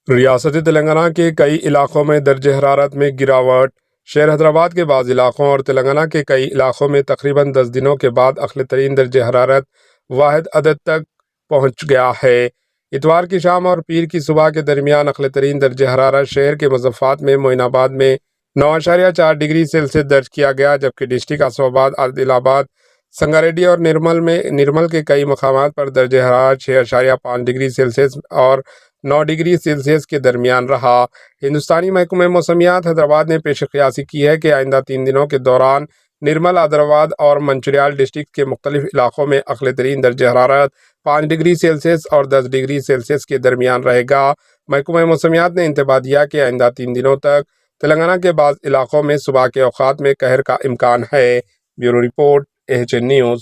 ریاست تلنگانہ کے کئی علاقوں میں درجہ حرارت میں گراوٹ۔ شہر حیدرآباد کے بعض علاقوں اور تلنگانہ کے کئی علاقوں میں تقریباً 10 دنوں کے بعد اعلیٰ ترین درجہ حرارت واحد عدد تک پہنچ گیا ہے۔ اتوار کی شام اور پیر کی صبح کے درمیان اعلیٰ ترین درجہ حرارت شہر کے مضافات میں معین آباد میں 9.4 ڈگری سیلسیس درج کیا گیا، جبکہ ڈسٹرکٹ اسلام آباد، عادل آباد، سنگاریڈی اور نرمل کے کئی مقامات پر درجہ حرارت 6.5 ڈگری سیلسیس اور 9 ڈگری سیلسیس کے درمیان رہا۔ ہندوستانی محکمہ موسمیات حیدرآباد نے پیش قیاسی کی ہے کہ آئندہ 3 دنوں کے دوران نرمل، آدرآباد اور منچریال ڈسٹرکٹ کے مختلف علاقوں میں اعلیٰ ترین درجہ حرارت 5 ڈگری سیلسیس اور 10 ڈگری سیلسیس کے درمیان رہے گا۔ محکمہ موسمیات نے انتباہ دیا کہ آئندہ 3 دنوں تک تلنگانہ کے بعض علاقوں میں صبح کے اوقات میں قہر کا امکان ہے۔ Bureau report, AHN news.